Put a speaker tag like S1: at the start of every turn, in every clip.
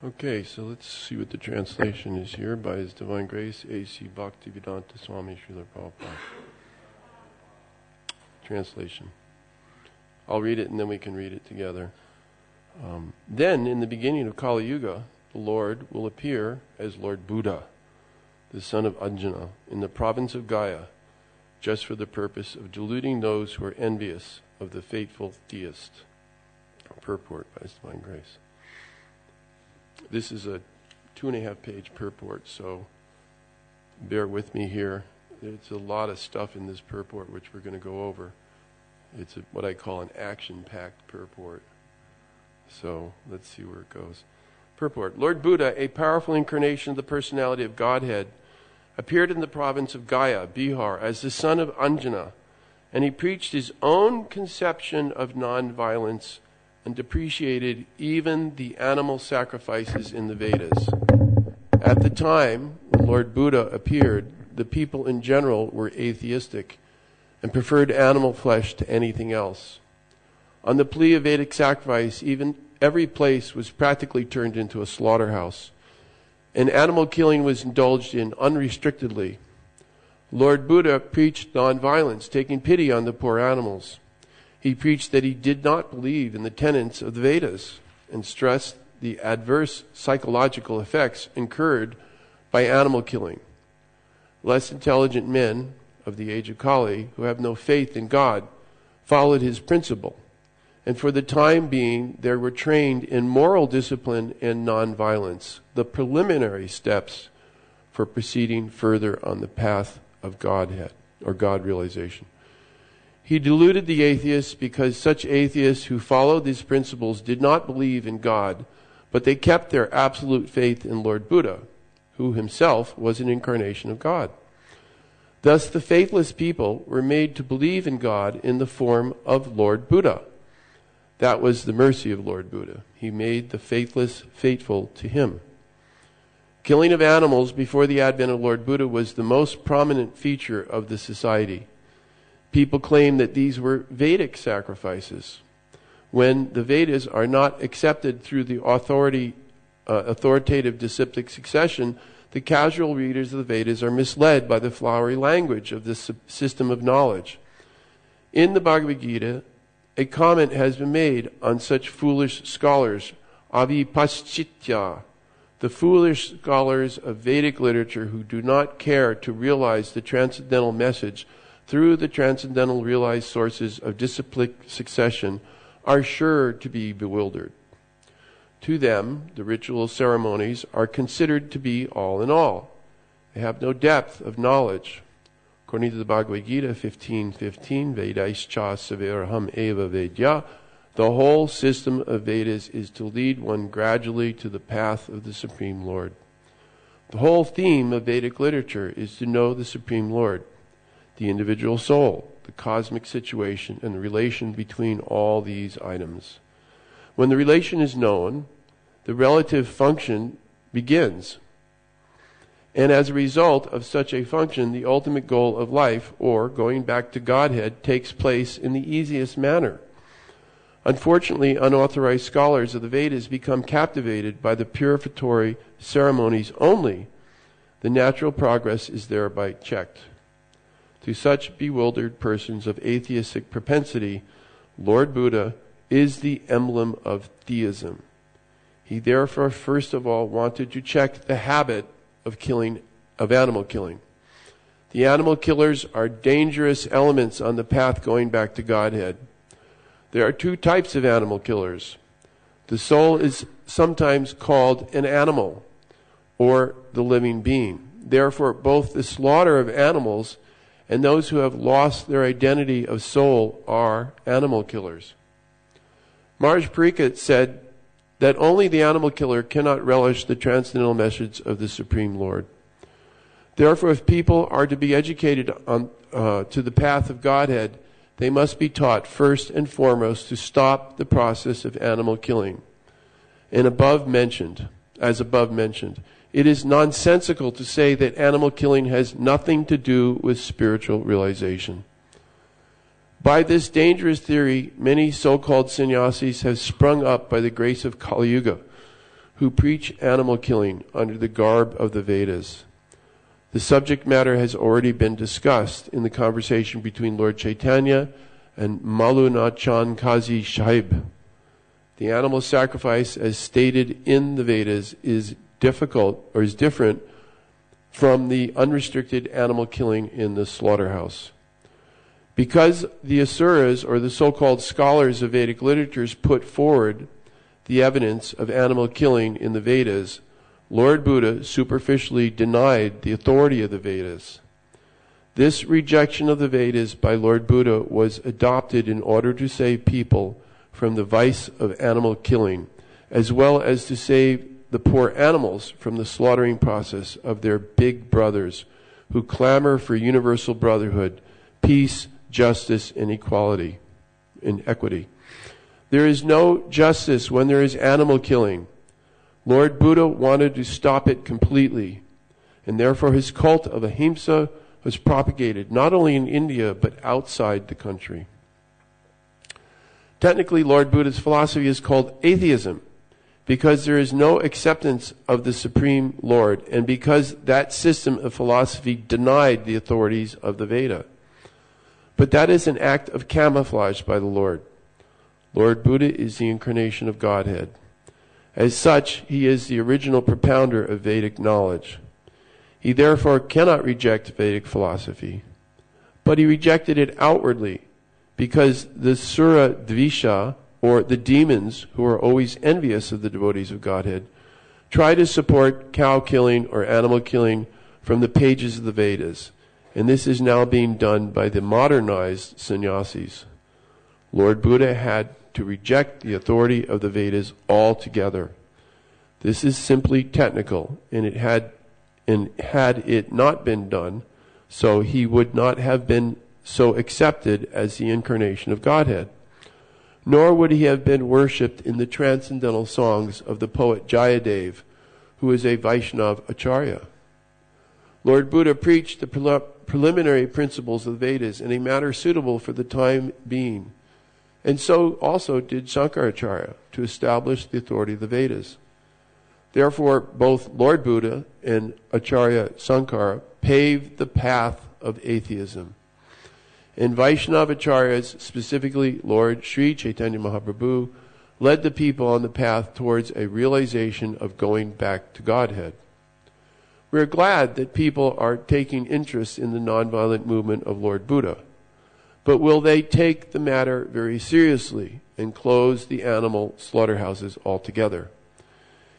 S1: Okay, so let's see what the translation is here by His Divine Grace, A.C. Bhaktivedanta Swami Srila Prabhupada. Translation. I'll read it and then we can read it together. Then, in the beginning of Kali Yuga, the Lord will appear as Lord Buddha, the son of Anjana, in the province of Gaya, just for the purpose of deluding those who are envious of the faithful theist. Purport by His Divine Grace. This is a 2.5-page purport, so bear with me here. There's a lot of stuff in this purport which we're going to go over. It's what I call an action-packed purport. So let's see where it goes. Purport. Lord Buddha, a powerful incarnation of the personality of Godhead, appeared in the province of Gaya, Bihar, as the son of Anjana, and he preached his own conception of non-violence and depreciated even the animal sacrifices in the Vedas. At the time when Lord Buddha appeared, the people in general were atheistic and preferred animal flesh to anything else. On the plea of Vedic sacrifice, even every place was practically turned into a slaughterhouse, and animal killing was indulged in unrestrictedly. Lord Buddha preached nonviolence, taking pity on the poor animals. He preached that he did not believe in the tenets of the Vedas and stressed the adverse psychological effects incurred by animal killing. Less intelligent men of the age of Kali, who have no faith in God, followed his principle, and for the time being they were trained in moral discipline and nonviolence, the preliminary steps for proceeding further on the path of Godhead or God realization. He deluded the atheists because such atheists who followed these principles did not believe in God, but they kept their absolute faith in Lord Buddha, who himself was an incarnation of God. Thus the faithless people were made to believe in God in the form of Lord Buddha. That was the mercy of Lord Buddha. He made the faithless faithful to him. Killing of animals before the advent of Lord Buddha was the most prominent feature of the society. People claim that these were Vedic sacrifices, when the Vedas are not accepted through the authoritative disciplic succession. The casual readers of the Vedas are misled by the flowery language of this system of knowledge. In the Bhagavad Gita, a comment has been made on such foolish scholars, avipaschitya, the foolish scholars of Vedic literature who do not care to realize the transcendental message through the transcendental realized sources of disciplic succession, are sure to be bewildered. To them, the ritual ceremonies are considered to be all in all. They have no depth of knowledge. According to the Bhagavad Gita 15:15, Vedaischa saveraham eva vedya, the whole system of Vedas is to lead one gradually to the path of the Supreme Lord. The whole theme of Vedic literature is to know the Supreme Lord, the individual soul, the cosmic situation, and the relation between all these items. When the relation is known, the relative function begins. And as a result of such a function, the ultimate goal of life, or going back to Godhead, takes place in the easiest manner. Unfortunately, unauthorized scholars of the Vedas become captivated by the purificatory ceremonies only. The natural progress is thereby checked. To such bewildered persons of atheistic propensity, Lord Buddha is the emblem of theism. He therefore first of all wanted to check the habit of animal killing. The animal killers are dangerous elements on the path going back to Godhead. There are two types of animal killers. The soul is sometimes called an animal, or the living being. Therefore, both the slaughter of animals and those who have lost their identity of soul are animal killers. Maharaj Pariksit said that only the animal killer cannot relish the transcendental message of the Supreme Lord. Therefore, if people are to be educated to the path of Godhead, they must be taught first and foremost to stop the process of animal killing. And as above mentioned, it is nonsensical to say that animal killing has nothing to do with spiritual realization. By this dangerous theory, many so-called sannyasis have sprung up by the grace of Kali Yuga, who preach animal killing under the garb of the Vedas. The subject matter has already been discussed in the conversation between Lord Chaitanya and Malunachan Kazi Sahib. The animal sacrifice, as stated in the Vedas, is different from the unrestricted animal killing in the slaughterhouse. Because the asuras, or the so-called scholars of Vedic literatures, put forward the evidence of animal killing in the Vedas, Lord Buddha superficially denied the authority of the Vedas. This rejection of the Vedas by Lord Buddha was adopted in order to save people from the vice of animal killing, as well as to save the poor animals from the slaughtering process of their big brothers who clamor for universal brotherhood, peace, justice, and equality, and equity. There is no justice when there is animal killing. Lord Buddha wanted to stop it completely, and therefore his cult of ahimsa was propagated not only in India but outside the country. Technically, Lord Buddha's philosophy is called atheism because there is no acceptance of the Supreme Lord, and because that system of philosophy denied the authorities of the Veda. But that is an act of camouflage by the Lord. Lord Buddha is the incarnation of Godhead. As such, he is the original propounder of Vedic knowledge. He therefore cannot reject Vedic philosophy. But he rejected it outwardly, because the Sura Dvisha, or the demons who are always envious of the devotees of Godhead, try to support cow killing or animal killing from the pages of the Vedas. And this is now being done by the modernized sannyasis. Lord Buddha had to reject the authority of the Vedas altogether. This is simply technical, and had it not been done, so he would not have been so accepted as the incarnation of Godhead. Nor would he have been worshipped in the transcendental songs of the poet Jayadev, who is a Vaishnava Acharya. Lord Buddha preached the preliminary principles of the Vedas in a manner suitable for the time being, and so also did Shankaracharya to establish the authority of the Vedas. Therefore, both Lord Buddha and Acharya Sankara paved the path of atheism. And Vaishnava Acharyas, specifically Lord Sri Chaitanya Mahaprabhu, led the people on the path towards a realization of going back to Godhead. We are glad that people are taking interest in the nonviolent movement of Lord Buddha. But will they take the matter very seriously and close the animal slaughterhouses altogether?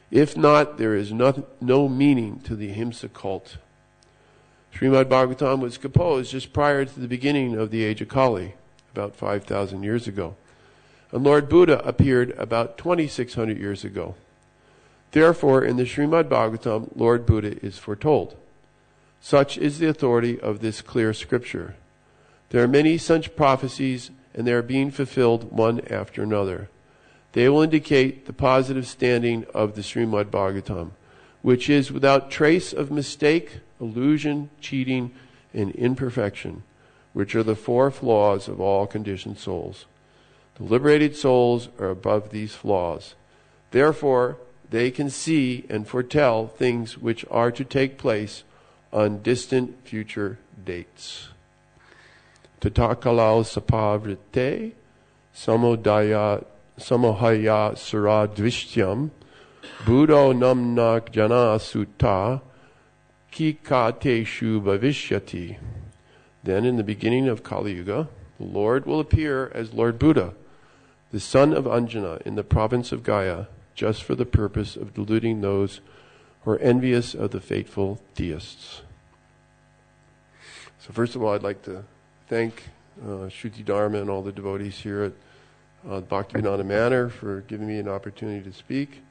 S1: If not, there is no meaning to the ahimsa cult. Srimad Bhagavatam was composed just prior to the beginning of the age of Kali, about 5,000 years ago. And Lord Buddha appeared about 2,600 years ago. Therefore, in the Srimad Bhagavatam, Lord Buddha is foretold. Such is the authority of this clear scripture. There are many such prophecies, and they are being fulfilled one after another. They will indicate the positive standing of the Srimad Bhagavatam, which is without trace of mistake, illusion, cheating, and imperfection, which are the four flaws of all conditioned souls. The liberated souls are above these flaws. Therefore, they can see and foretell things which are to take place on distant future dates. Tatakalau sapavrite samohaya suradvishtyam buddho namnak jana sutta kikateshu bhavishyati. Then in the beginning of Kali Yuga, the Lord will appear as Lord Buddha, the son of Anjana in the province of Gaya, just for the purpose of deluding those who are envious of the faithful deists. So first of all, I'd like to thank Shruti Dharma and all the devotees here at Bhaktivedanta Manor for giving me an opportunity to speak.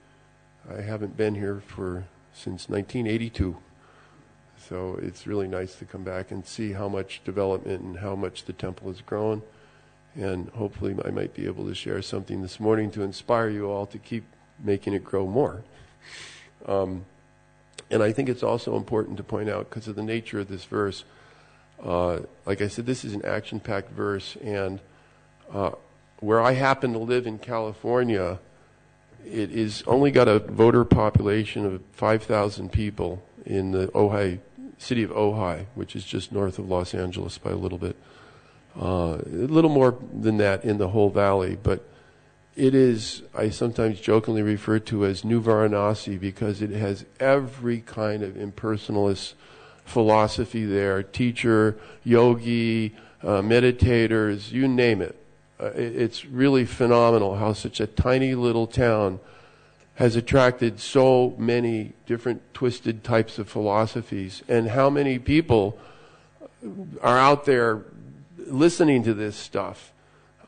S1: I haven't been here since 1982. So it's really nice to come back and see how much development and how much the temple has grown. And hopefully I might be able to share something this morning to inspire you all to keep making it grow more. And I think it's also important to point out, because of the nature of this verse, like I said, this is an action-packed verse, and where I happen to live in California, It is only got a voter population of 5,000 people in the city of Ojai, which is just north of Los Angeles by a little bit. A little more than that in the whole valley, but it is, I sometimes jokingly refer to as New Varanasi because it has every kind of impersonalist philosophy there, teacher, yogi, meditators, you name it. It's really phenomenal how such a tiny little town has attracted so many different twisted types of philosophies, and how many people are out there listening to this stuff.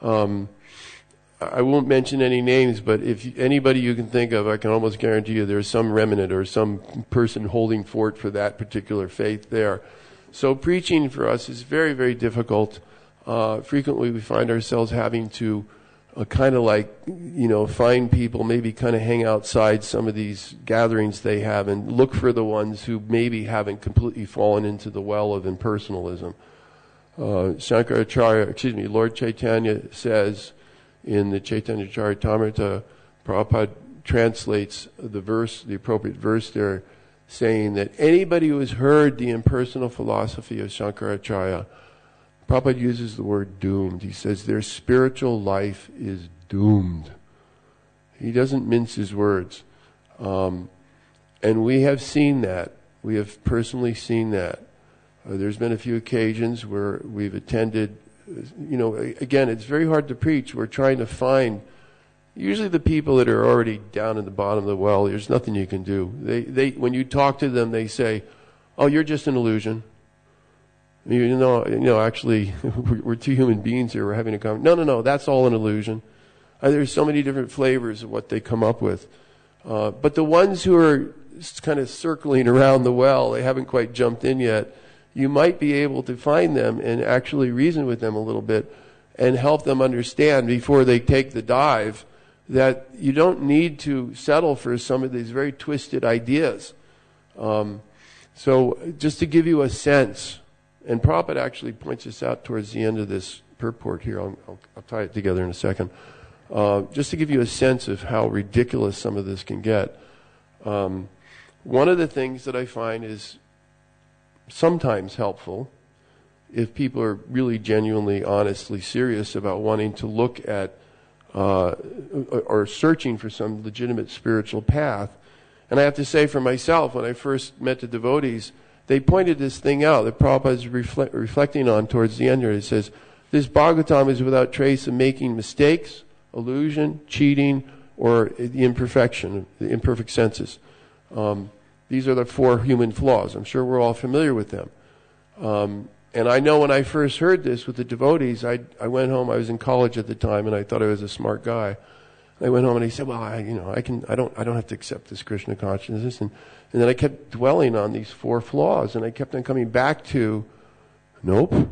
S1: I won't mention any names, but if anybody you can think of, I can almost guarantee you there's some remnant or some person holding fort for that particular faith there. So preaching for us is very, very difficult. Frequently we find ourselves having to kind of like, find people, maybe kind of hang outside some of these gatherings they have and look for the ones who maybe haven't completely fallen into the well of impersonalism. Lord Chaitanya says in the Chaitanya Charitamrita, Prabhupada translates the verse, the appropriate verse there, saying that anybody who has heard the impersonal philosophy of Shankaracharya, Prabhupada uses the word doomed. He says their spiritual life is doomed. He doesn't mince his words. And we have seen that. We have personally seen that. There's been a few occasions where we've attended, again, it's very hard to preach. We're trying to find, usually the people that are already down in the bottom of the well, there's nothing you can do. They when you talk to them, they say, oh, you're just an illusion. Actually, we're two human beings here. We're having a conversation. No, that's all an illusion. There's so many different flavors of what they come up with. But the ones who are kind of circling around the well, they haven't quite jumped in yet, you might be able to find them and actually reason with them a little bit and help them understand before they take the dive that you don't need to settle for some of these very twisted ideas. So just to give you a sense, and Prabhupada actually points this out towards the end of this purport here. I'll tie it together in a second. Just to give you a sense of how ridiculous some of this can get. One of the things that I find is sometimes helpful if people are really genuinely, honestly serious about wanting to look at or searching for some legitimate spiritual path. And I have to say for myself, when I first met the devotees, they pointed this thing out that Prabhupada is reflecting on towards the end here. It says, this Bhagavatam is without trace of making mistakes, illusion, cheating, or the imperfection, the imperfect senses. These are the 4 human flaws. I'm sure we're all familiar with them. And I know when I first heard this with the devotees, I went home. I was in college at the time, and I thought I was a smart guy. I went home and he said, "Well, I don't have to accept this Krishna consciousness." And then I kept dwelling on these 4 flaws, and I kept on coming back to, nope.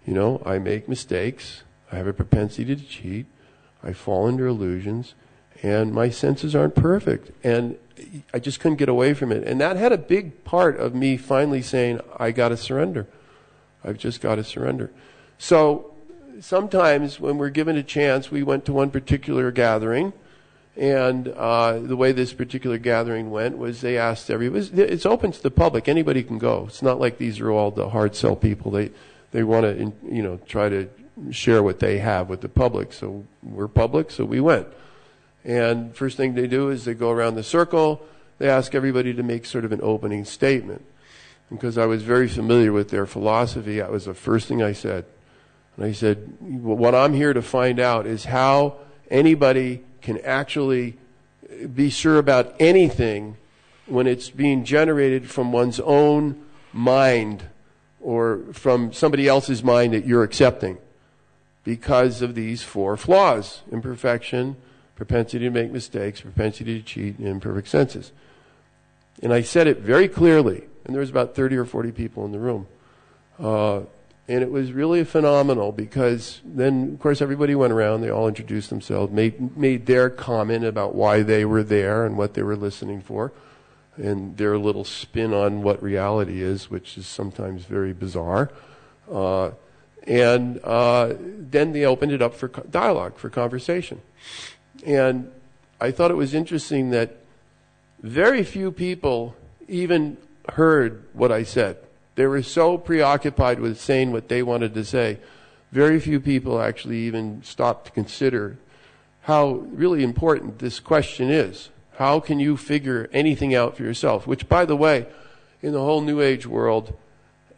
S1: I make mistakes. I have a propensity to cheat. I fall under illusions, and my senses aren't perfect. And I just couldn't get away from it. And that had a big part of me finally saying, I got to surrender. I've just got to surrender. So sometimes when we're given a chance, we went to one particular gathering, and the way this particular gathering went was they asked everybody, it's open to the public, anybody can go. It's not like these are all the hard sell people. They want to, try to share what they have with the public. So we're public, so we went. And first thing they do is they go around the circle. They ask everybody to make sort of an opening statement. And because I was very familiar with their philosophy, that was the first thing I said. And I said, what I'm here to find out is how anybody can actually be sure about anything when it's being generated from one's own mind or from somebody else's mind that you're accepting because of these 4 flaws: imperfection, propensity to make mistakes, propensity to cheat, and imperfect senses. And I said it very clearly, and there was about 30 or 40 people in the room. And it was really phenomenal because then, of course, everybody went around, they all introduced themselves, made their comment about why they were there and what they were listening for, and their little spin on what reality is, which is sometimes very bizarre. And then they opened it up for dialogue, for conversation. And I thought it was interesting that very few people even heard what I said. They were so preoccupied with saying what they wanted to say. Very few people actually even stopped to consider how really important this question is. How can you figure anything out for yourself? Which, by the way, in the whole New Age world,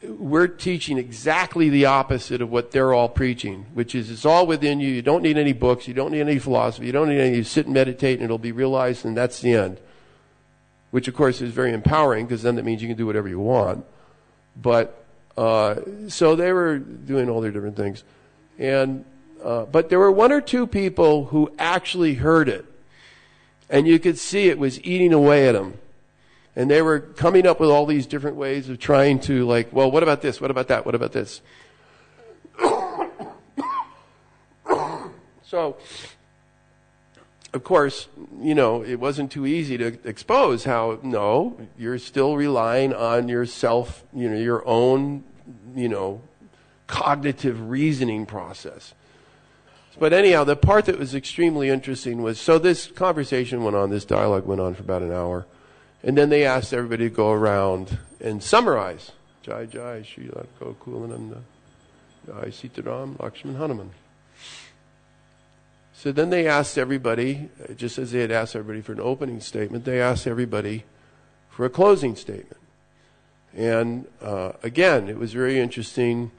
S1: we're teaching exactly the opposite of what they're all preaching, which is it's all within you. You don't need any books. You don't need any philosophy. You don't need any. You sit and meditate and it'll be realized, and that's the end. Which, of course, is very empowering, because then that means you can do whatever you want. But so they were doing all their different things. But there were one or two people who actually heard it. And you could see it was eating away at them. And they were coming up with all these different ways of trying to, like, well, what about this? What about that? What about this? So, of course, it wasn't too easy to expose how, no, you're still relying on yourself, your own, cognitive reasoning process. But anyhow, the part that was extremely interesting was, so this conversation went on, this dialogue went on for about an hour. And then they asked everybody to go around and summarize. Jai Jai, Shri Latko Kulananda, Jai Sitaram, Lakshman Hanuman. So then they asked everybody, just as they had asked everybody for an opening statement, they asked everybody for a closing statement. And again, it was very interesting.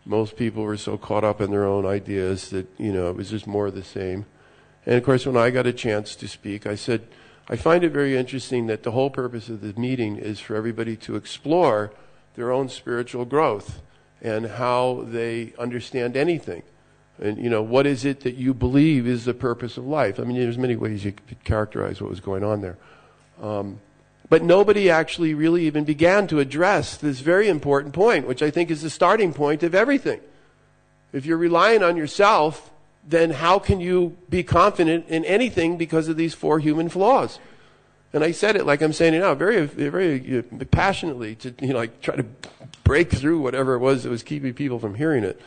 S1: Most people were so caught up in their own ideas that, it was just more of the same. And of course, when I got a chance to speak, I said, I find it very interesting that the whole purpose of the meeting is for everybody to explore their own spiritual growth and how they understand anything. And, what is it that you believe is the purpose of life? I mean, there's many ways you could characterize what was going on there. But nobody actually really even began to address this very important point, which I think is the starting point of everything. If you're relying on yourself, then how can you be confident in anything because of these four human flaws? And I said it like I'm saying it now, very, very passionately, to try to break through whatever it was that was keeping people from hearing it.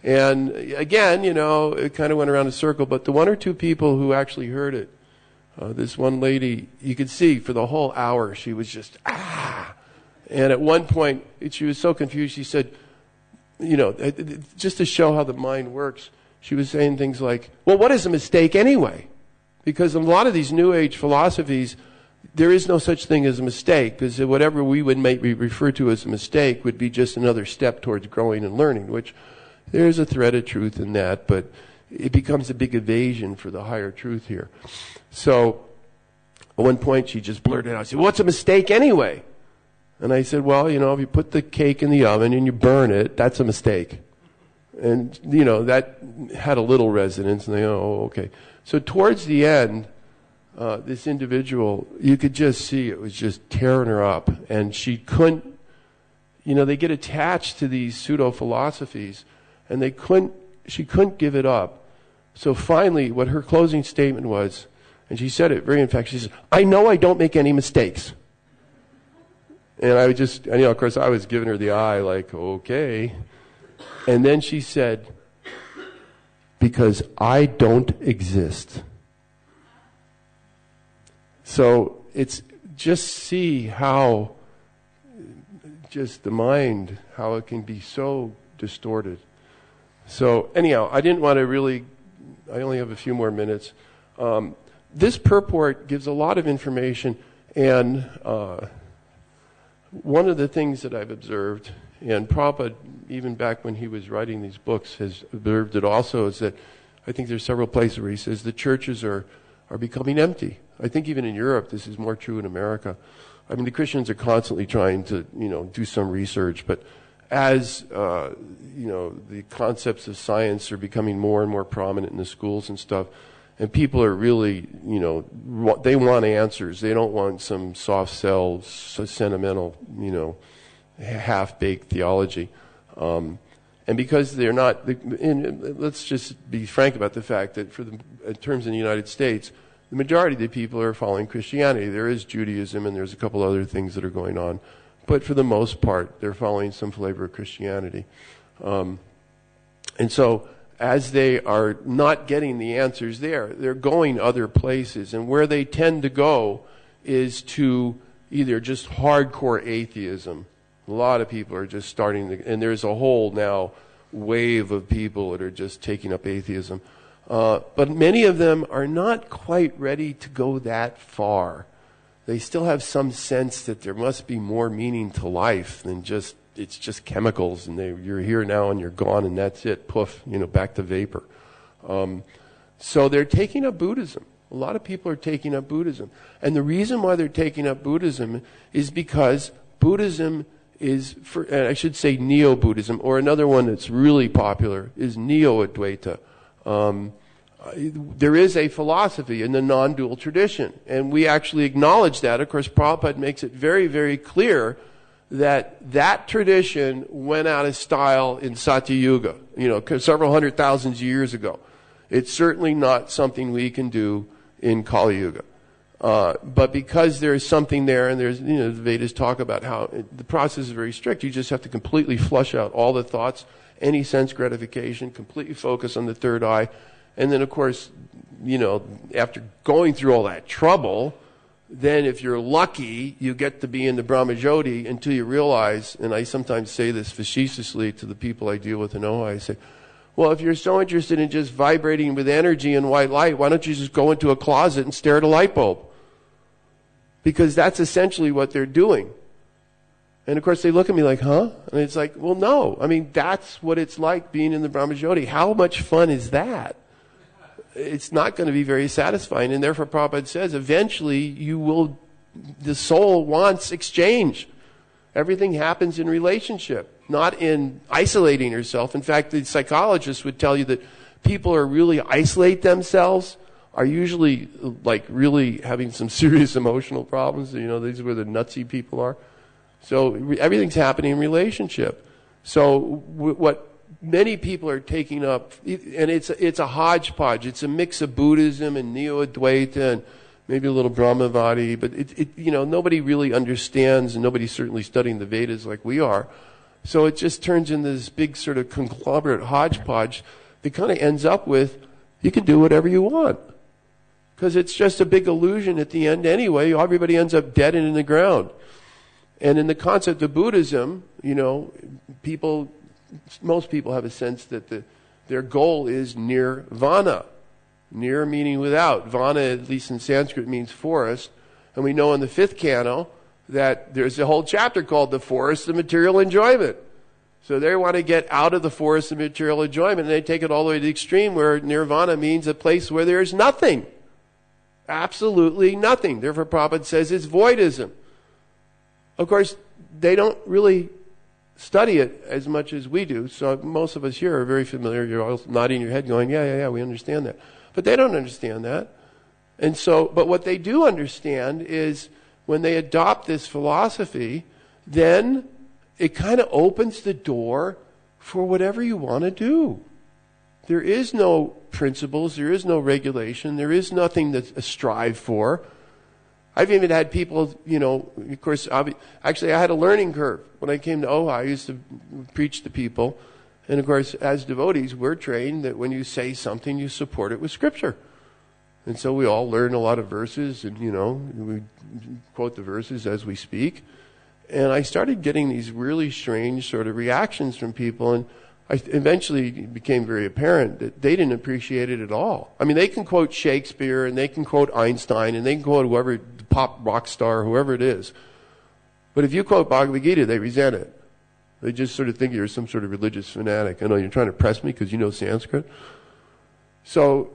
S1: And again, it kind of went around in a circle, but the one or two people who actually heard it, this one lady, you could see for the whole hour, she was just, And at one point, she was so confused, she said, just to show how the mind works, she was saying things like, well, what is a mistake anyway? Because in a lot of these New Age philosophies, there is no such thing as a mistake, because whatever we would maybe refer to as a mistake would be just another step towards growing and learning, which there's a thread of truth in that, but it becomes a big evasion for the higher truth here. So at one point she just blurted out, she said, well, what's a mistake anyway? And I said, well, if you put the cake in the oven and you burn it, that's a mistake. And, that had a little resonance, and they go, oh, okay. So towards the end, this individual, you could just see it was just tearing her up, and she couldn't, they get attached to these pseudo-philosophies, and she couldn't give it up. So finally, what her closing statement was, and she said it very emphatically, she said, I know I don't make any mistakes. And I of course, I was giving her the eye, like, okay. And then she said, because I don't exist. So it's just see how just the mind, how it can be so distorted. So anyhow, I didn't want to really, I only have a few more minutes. This purport gives a lot of information, and one of the things that I've observed, and Prabhupada, even back when he was writing these books, has observed it also, is that I think there's several places where he says the churches are becoming empty. I think even in Europe, this is more true in America. I mean, the Christians are constantly trying to, do some research, but as, the concepts of science are becoming more and more prominent in the schools and stuff, and people are really, they want answers. They don't want some soft sell, sentimental, half-baked theology. And because they're not, and let's just be frank about the fact that in terms in the United States, the majority of the people are following Christianity. There is Judaism and there's a couple other things that are going on. But for the most part, they're following some flavor of Christianity. And so as they are not getting the answers there, they're going other places. And where they tend to go is to either just hardcore atheism. A lot of people are just starting to, and there's a whole now wave of people that are just taking up atheism. But many of them are not quite ready to go that far. They still have some sense that there must be more meaning to life than just, it's just chemicals, and you're here now and you're gone and that's it, poof, back to vapor. So they're taking up Buddhism. A lot of people are taking up Buddhism. And the reason why they're taking up Buddhism is because Buddhism is, I should say Neo-Buddhism, or another one that's really popular is Neo-Advaita. There is a philosophy in the non-dual tradition, and we actually acknowledge that. Of course, Prabhupada makes it very, very clear that tradition went out of style in Satyuga, several 100,000 years ago. It's certainly not something we can do in Kali Yuga. But because there is something there, and there's, the Vedas talk about how the process is very strict. You just have to completely flush out all the thoughts, any sense gratification, completely focus on the third eye. And then, of course, after going through all that trouble, then if you're lucky, you get to be in the Brahmajyoti until you realize, and I sometimes say this facetiously to the people I deal with in Ojai, I say, well, if you're so interested in just vibrating with energy and white light, why don't you just go into a closet and stare at a light bulb? Because that's essentially what they're doing. And of course they look at me like, huh? And it's like, well, no. I mean, that's what it's like being in the Brahmajyoti. How much fun is that? It's not going to be very satisfying. And therefore Prabhupada says, eventually the soul wants exchange. Everything happens in relationship, not in isolating yourself. In fact, the psychologists would tell you that people who really isolate themselves are usually like really having some serious emotional problems. These are where the nutsy people are. So everything's happening in relationship. So what many people are taking up, and it's a hodgepodge. It's a mix of Buddhism and Neo-Advaita and maybe a little Brahmavadi, but nobody really understands, and nobody's certainly studying the Vedas like we are. So it just turns into this big sort of conglomerate hodgepodge that kind of ends up with, you can do whatever you want. Because it's just a big illusion at the end anyway. Everybody ends up dead and in the ground. And in the concept of Buddhism, most people have a sense that their goal is nirvana. Nir meaning without. Vana, at least in Sanskrit, means forest. And we know in the 5th canto that there's a whole chapter called the forest of material enjoyment. So they want to get out of the forest of material enjoyment, and they take it all the way to the extreme where nirvana means a place where there's nothing. Absolutely nothing. Therefore Prabhupada says it's voidism. Of course, they don't really study it as much as we do. So most of us here are very familiar. You're all nodding your head going, yeah, we understand that. But they don't understand that. And so, but what they do understand is when they adopt this philosophy, then it kind of opens the door for whatever you want to do. There is no principles, there is no regulation, there is nothing to strive for. I've even had people, of course, actually I had a learning curve. When I came to Ojai, I used to preach to people. And of course, as devotees, we're trained that when you say something, you support it with Scripture. And so we all learn a lot of verses, and, we quote the verses as we speak. And I started getting these really strange sort of reactions from people, and eventually it became very apparent that they didn't appreciate it at all. I mean, they can quote Shakespeare, and they can quote Einstein, and they can quote whoever, the pop rock star, whoever it is. But if you quote Bhagavad Gita, they resent it. They just sort of think you're some sort of religious fanatic. I know you're trying to press me because you know Sanskrit. So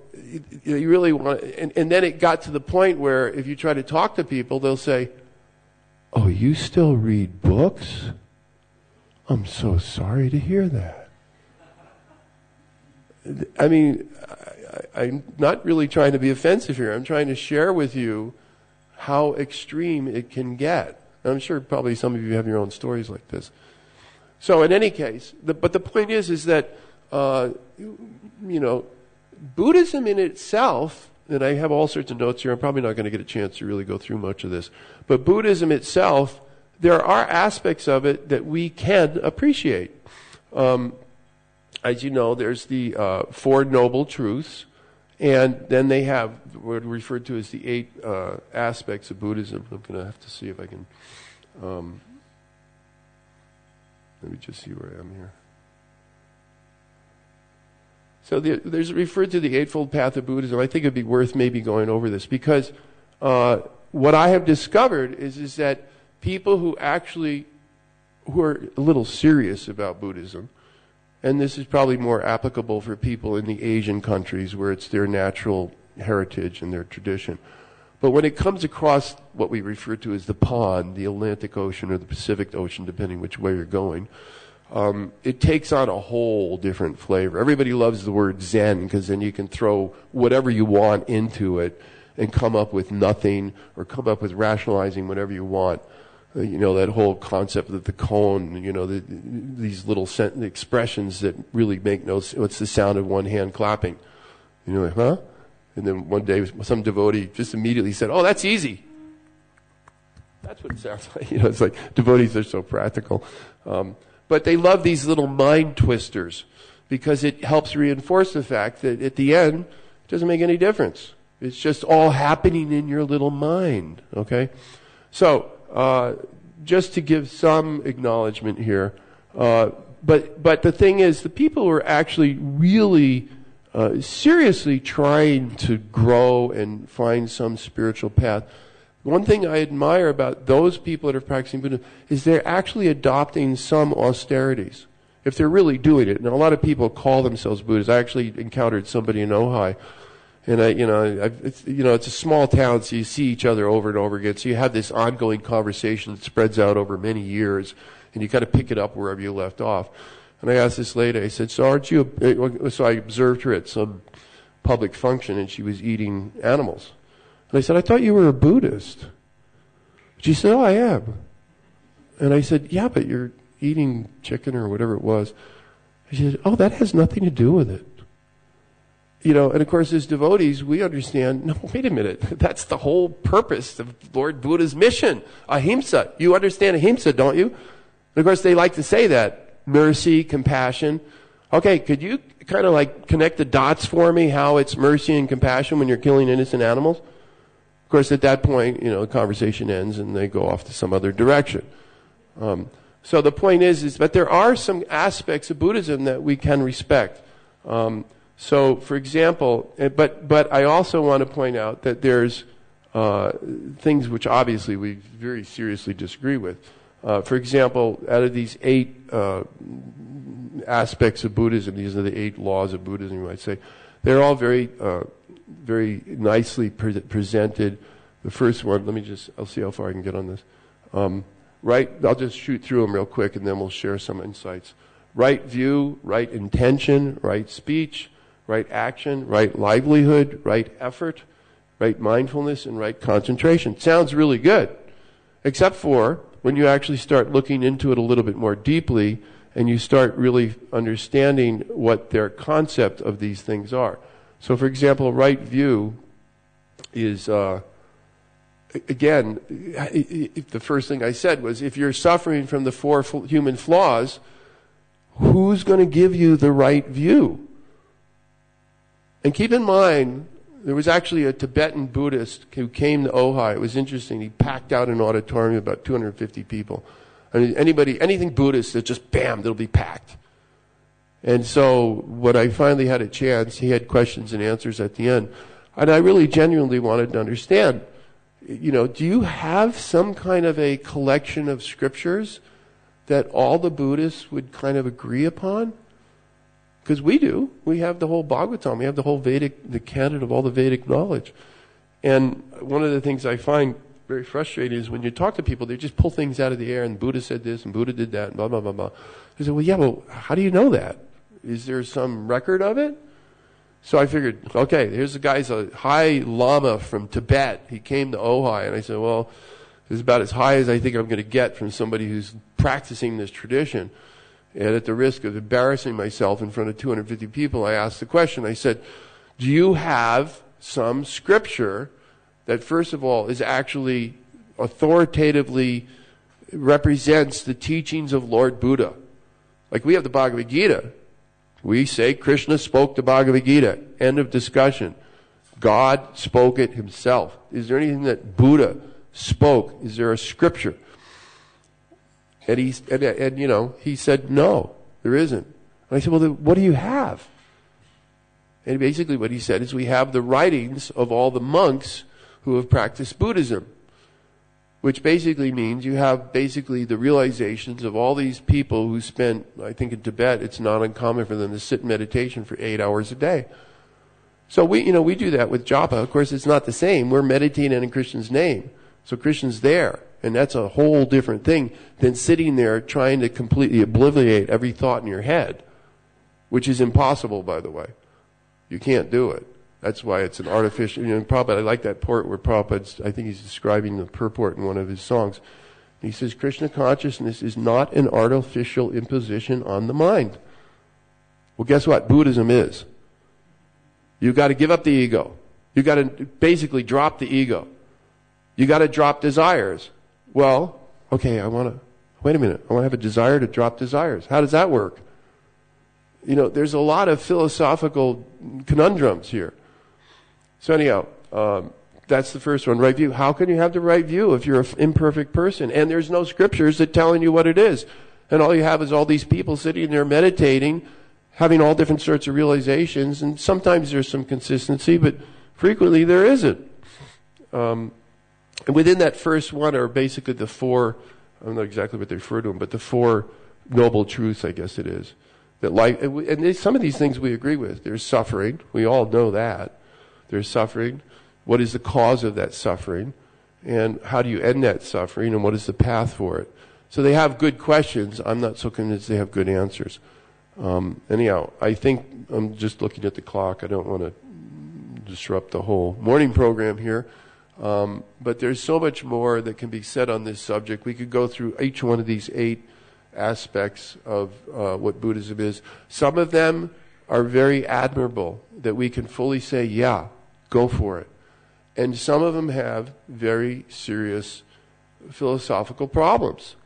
S1: you really want, and then it got to the point where if you try to talk to people, they'll say, "Oh, you still read books? I'm so sorry to hear that." I mean, I'm not really trying to be offensive here. I'm trying to share with you how extreme it can get. And I'm sure probably some of you have your own stories like this. So in any case, but the point is that, Buddhism in itself, and I have all sorts of notes here, I'm probably not going to get a chance to really go through much of this, but Buddhism itself, there are aspects of it that we can appreciate. as you know, there's the Four Noble Truths, and then they have what are referred to as the 8 aspects of Buddhism. I'm going to have to see if I can... let me just see where I am here. So there's referred to the Eightfold Path of Buddhism. I think it'd be worth maybe going over this, because what I have discovered is that people who are a little serious about Buddhism, and this is probably more applicable for people in the Asian countries where it's their natural heritage and their tradition. But when it comes across what we refer to as the pond, the Atlantic Ocean or the Pacific Ocean, depending which way you're going, it takes on a whole different flavor. Everybody loves the word Zen because then you can throw whatever you want into it and come up with nothing, or come up with rationalizing whatever you want. That whole concept of the cone, these little expressions that really make no sense. What's the sound of one hand clapping? Huh? And then one day some devotee just immediately said, "Oh, that's easy." That's what it sounds like. It's like devotees are so practical. But they love these little mind twisters because it helps reinforce the fact that at the end, it doesn't make any difference. It's just all happening in your little mind, okay? So, just to give some acknowledgement here, but the thing is, the people who are actually really seriously trying to grow and find some spiritual path, one thing I admire about those people that are practicing Buddhism is they're actually adopting some austerities, if they're really doing it. Now, a lot of people call themselves Buddhists. I actually encountered somebody in Ojai, and it's a small town, so you see each other over and over again. So you have this ongoing conversation that spreads out over many years, and you kind of pick it up wherever you left off. And I asked this lady, I said, "So aren't you?" So I observed her at some public function, and she was eating animals. And I said, "I thought you were a Buddhist." She said, "Oh, I am." And I said, "Yeah, but you're eating chicken or whatever it was." She said, "Oh, that has nothing to do with it." And of course, as devotees, we understand, no, wait a minute, that's the whole purpose of Lord Buddha's mission, ahimsa. You understand ahimsa, don't you? And of course, they like to say that, mercy, compassion. Okay, could you kind of like connect the dots for me, how it's mercy and compassion when you're killing innocent animals? Of course, at that point, the conversation ends and they go off to some other direction. So the point is that there are some aspects of Buddhism that we can respect. So, for example, but I also want to point out that there's things which obviously we very seriously disagree with. For example, out of these 8 aspects of Buddhism, these are the 8 laws of Buddhism, you might say, they're all very nicely presented. The first one, I'll see how far I can get on this. I'll just shoot through them real quick and then we'll share some insights. Right view, right intention, right speech, right action, right livelihood, right effort, right mindfulness, and right concentration. Sounds really good, except for when you actually start looking into it a little bit more deeply and you start really understanding what their concept of these things are. So, for example, right view is, again, the first thing I said was, if you're suffering from the 4 human flaws, who's going to give you the right view? And keep in mind, there was actually a Tibetan Buddhist who came to Ojai. It was interesting. He packed out an auditorium of about 250 people. I mean, anything Buddhist, it's just bam, it'll be packed. And so when I finally had a chance, he had questions and answers at the end. And I really genuinely wanted to understand, do you have some kind of a collection of scriptures that all the Buddhists would kind of agree upon? Because we do. We have the whole Bhagavatam. We have the whole the canon of all the Vedic knowledge. And one of the things I find very frustrating is when you talk to people, they just pull things out of the air, and Buddha said this, and Buddha did that, and blah, blah, blah, blah. I said, well, how do you know that? Is there some record of it? So I figured, okay, here's a guy's a high lama from Tibet. He came to Ojai, and I said, well, this is about as high as I think I'm going to get from somebody who's practicing this tradition. And at the risk of embarrassing myself in front of 250 people, I asked the question. I said, do you have some scripture that, first of all, is actually authoritatively represents the teachings of Lord Buddha? Like we have the Bhagavad Gita, We say Krishna spoke the Bhagavad Gita. End of discussion. God spoke it himself. Is there anything that Buddha spoke? Is there a scripture? And he said, no, there isn't. And I said, well, then what do you have? And basically what he said is, we have the writings of all the monks who have practiced Buddhism, which basically means you have basically the realizations of all these people who spent, I think in Tibet, it's not uncommon for them to sit in meditation for 8 hours a day. So we do that with japa. Of course, it's not the same. We're meditating in Krishna's name. So Krishna's there. And that's a whole different thing than sitting there trying to completely obliterate every thought in your head, which is impossible, by the way. You can't do it. That's why it's an artificial, Prabhupada, I like that part where Prabhupada's, I think he's describing the purport in one of his songs. He says, Krishna consciousness is not an artificial imposition on the mind. Well, guess what? Buddhism is. You've got to give up the ego. You've got to basically drop the ego. You got to drop desires. Well, okay, wait a minute. I want to have a desire to drop desires. How does that work? There's a lot of philosophical conundrums here. So anyhow, that's the first one, right view. How can you have the right view if you're an imperfect person? And there's no scriptures that telling you what it is. And all you have is all these people sitting there meditating, having all different sorts of realizations, and sometimes there's some consistency, but frequently there isn't. And within that first one are basically the four, I don't know exactly what they refer to them, but the four noble truths, I guess it is. That life, and some of these things we agree with. There's suffering. We all know that. There's suffering. What is the cause of that suffering? And how do you end that suffering? And what is the path for it? So they have good questions. I'm not so convinced they have good answers. Anyhow, I think I'm just looking at the clock. I don't want to disrupt the whole morning program here. But there's so much more that can be said on this subject. We could go through each one of these 8 aspects of what Buddhism is. Some of them are very admirable, that we can fully say, yeah, go for it. And some of them have very serious philosophical problems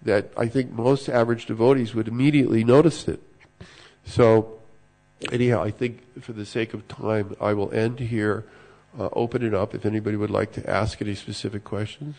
S1: that I think most average devotees would immediately notice it. So anyhow, I think for the sake of time, I will end here, open it up if anybody would like to ask any specific questions.